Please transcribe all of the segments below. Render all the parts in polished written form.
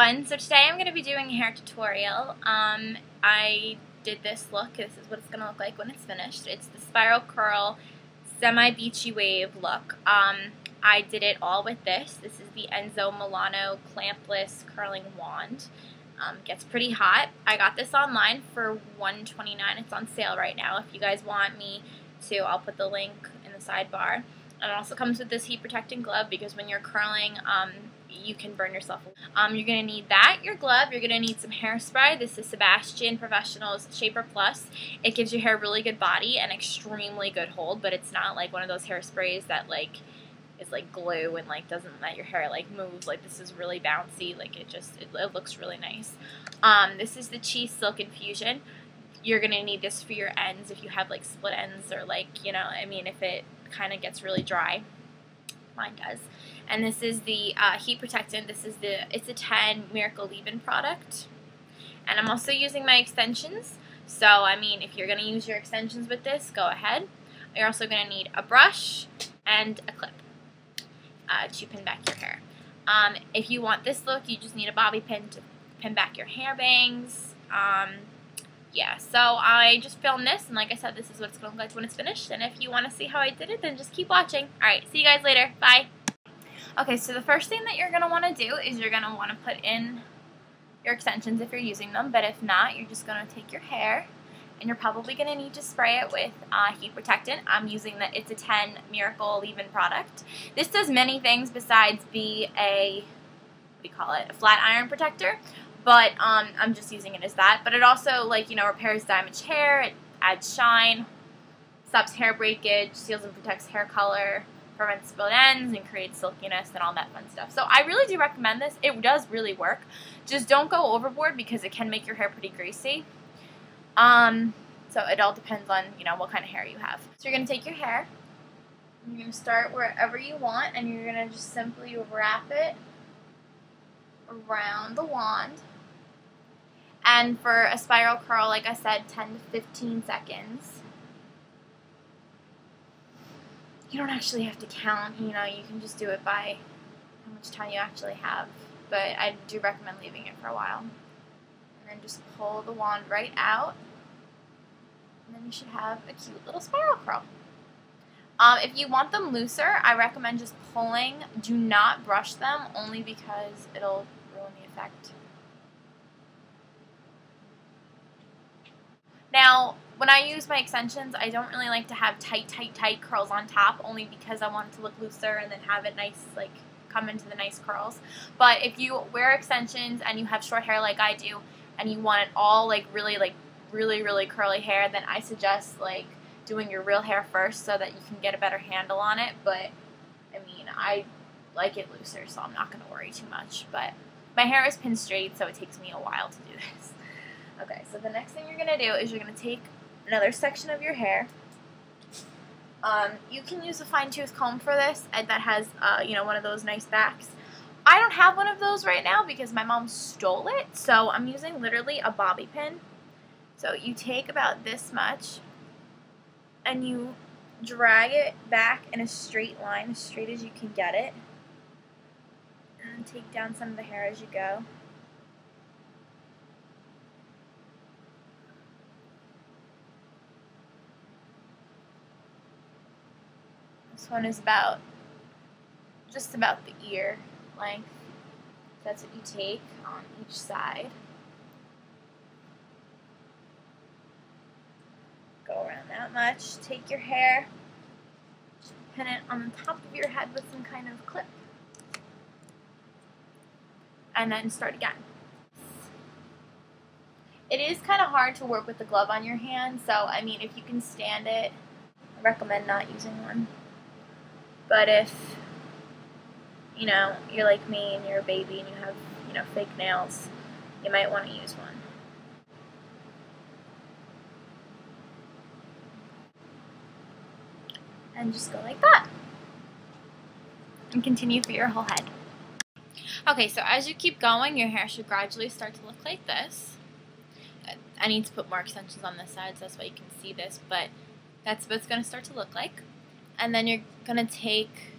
everyone. So today I'm going to be doing a hair tutorial. I did this look. This is what it's going to look like when it's finished. It's the spiral curl semi-beachy wave look. I did it all with this. This is the Enzo Milano clampless curling wand. Gets pretty hot. I got this online for $129. It's on sale right now. If you guys want me to, I'll put the link in the sidebar. And it also comes with this heat protecting glove because when you're curling, you can burn yourself. You're going to need that, your glove. You're going to need some hairspray. This is Sebastian Professional's Shaper Plus. It gives your hair really good body and extremely good hold, but it's not like one of those hairsprays that is like glue and doesn't let your hair move. This is really bouncy. It looks really nice. This is the Cheese Silk Infusion. You're going to need this for your ends if you have split ends or if it kind of gets really dry. Mine does. And this is the heat protectant. It's a 10 Miracle Leave-In product. And I'm also using my extensions. So, if you're going to use your extensions with this, go ahead. You're also going to need a brush and a clip to pin back your hair. If you want this look, you just need a bobby pin to pin back your hair bangs. Yeah, so I just filmed this, and like I said, this is what it's going to look like when it's finished. And if you want to see how I did it, then just keep watching. Alright, see you guys later. Bye. Okay, so the first thing that you're going to want to do is you're going to want to put in your extensions if you're using them, but if not, you're just going to take your hair, and you're probably going to need to spray it with heat protectant. I'm using It's a 10 Miracle Leave-In product. This does many things besides be a flat iron protector. But I'm just using it as that. But it also, repairs damaged hair, it adds shine, stops hair breakage, seals and protects hair color, prevents split ends, and creates silkiness and all that fun stuff. So I really do recommend this. It does really work. Just don't go overboard because it can make your hair pretty greasy. So it all depends on, what kind of hair you have. So you're going to take your hair, and you're going to start wherever you want, and you're going to just simply wrap it around the wand. And for a spiral curl, like I said, 10 to 15 seconds. You don't actually have to count, you can just do it by how much time you actually have. But I do recommend leaving it for a while. And then just pull the wand right out. And then you should have a cute little spiral curl. If you want them looser, I recommend just pulling. Do not brush them, only because it'll ruin the effect. Now, when I use my extensions, I don't really like to have tight curls on top, only because I want it to look looser and then have it nice, come into the nice curls. But if you wear extensions and you have short hair like I do, and you want it all really curly hair, then I suggest doing your real hair first so that you can get a better handle on it. But I like it looser, so I'm not going to worry too much. But my hair is pin straight, so it takes me a while to do this. Okay, so the next thing you're going to do is you're going to take another section of your hair. You can use a fine-tooth comb for this that has, one of those nice backs. I don't have one of those right now because my mom stole it, so I'm using literally a bobby pin. So you take about this much, and you drag it back in a straight line, as straight as you can get it. And take down some of the hair as you go. This one is just about the ear length. That's what you take on each side. Go around that much. Take your hair, pin it on the top of your head with some kind of clip, and then start again. It is kind of hard to work with the glove on your hand, so if you can stand it, I recommend not using one. But if, you're like me and you're a baby and you have, fake nails, you might want to use one. And just go like that. And continue for your whole head. Okay, so as you keep going, your hair should gradually start to look like this. I need to put more extensions on this side, so that's why you can see this, but that's what it's going to start to look like. And then you're going to take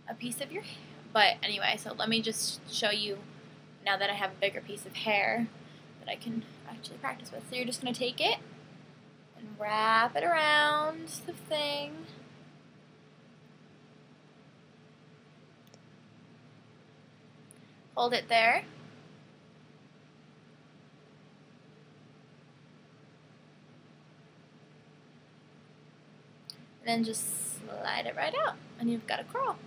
a piece of your hair. But anyway, so let me just show you now that I have a bigger piece of hair that I can actually practice with. So you're just going to take it and wrap it around the thing. Hold it there. And then just slide it right out, and you've got a curl.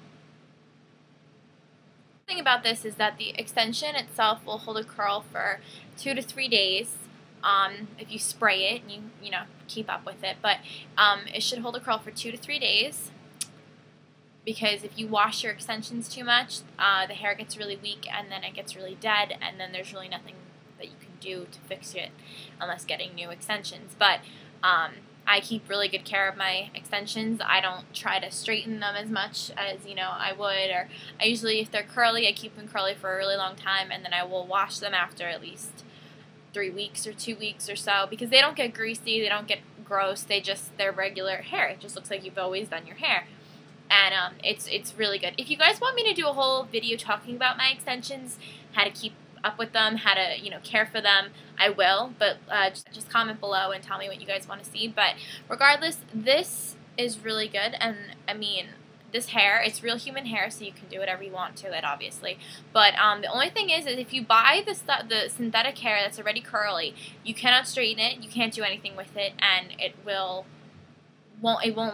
The thing about this is that the extension itself will hold a curl for 2 to 3 days. If you spray it and you know, keep up with it, but it should hold a curl for 2 to 3 days. Because if you wash your extensions too much, the hair gets really weak, and then it gets really dead, and then there's really nothing that you can do to fix it unless getting new extensions. But I keep really good care of my extensions. I don't try to straighten them as much as, you know, I would, or I usually, if they're curly, I keep them curly for a really long time, and then I will wash them after at least 3 weeks or 2 weeks or so, because they don't get greasy, they don't get gross, they're regular hair. It just looks like you've always done your hair. And it's really good. If you guys want me to do a whole video talking about my extensions, how to keep up with them, how to, you know, care for them, I will. But just comment below and tell me what you guys want to see. But regardless, this is really good. And I mean, this hair, it's real human hair, so you can do whatever you want to it, obviously. But the only thing is if you buy the synthetic hair that's already curly, you cannot straighten it, you can't do anything with it, and it won't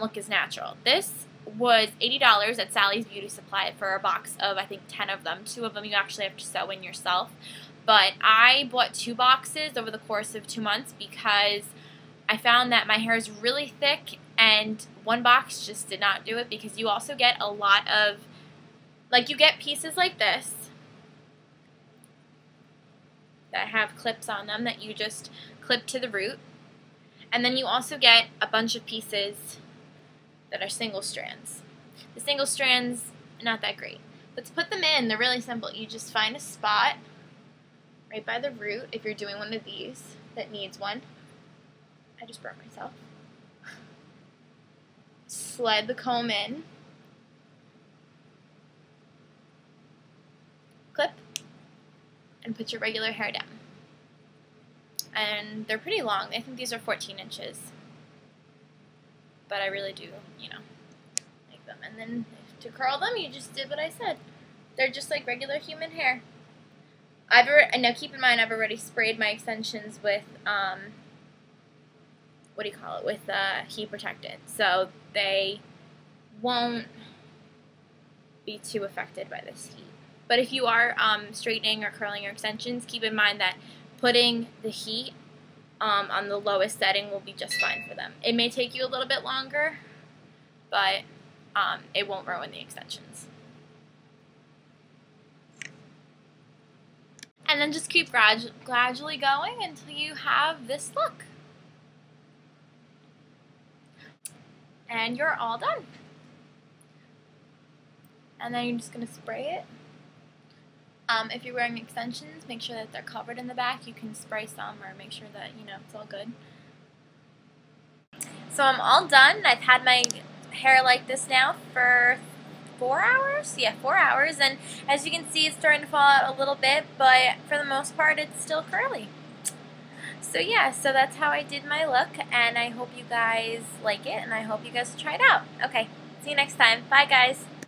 look as natural. This was $80 at Sally's Beauty Supply for a box of, I think, 10 of them. 2 of them you actually have to sew in yourself. But I bought 2 boxes over the course of 2 months because I found that my hair is really thick, and 1 box just did not do it, because you also get a lot of, like, you get pieces like this that have clips on them that you just clip to the root. And then you also get a bunch of pieces that are single strands. The single strands, not that great. But to put them in, they're really simple. You just find a spot right by the root, if you're doing one of these that needs one. I just burnt myself. Slide the comb in. Clip. And put your regular hair down. And they're pretty long. I think these are 14 inches. But I really do, you know, like them. And then to curl them, you just did what I said. They're just like regular human hair. Now keep in mind, I've already sprayed my extensions with, with heat protectant. So they won't be too affected by this heat. But if you are straightening or curling your extensions, keep in mind that putting the heat on the lowest setting will be just fine for them. It may take you a little bit longer, but it won't ruin the extensions. And then just keep gradually going until you have this look. And you're all done. And then you're just going to spray it. If you're wearing extensions, make sure that they're covered in the back. You can spray some or make sure that, you know, it's all good. So I'm all done. I've had my hair like this now for 4 hours? Yeah, 4 hours. And as you can see, it's starting to fall out a little bit, but for the most part, it's still curly. So yeah, so that's how I did my look, and I hope you guys like it, and I hope you guys try it out. Okay, see you next time. Bye, guys.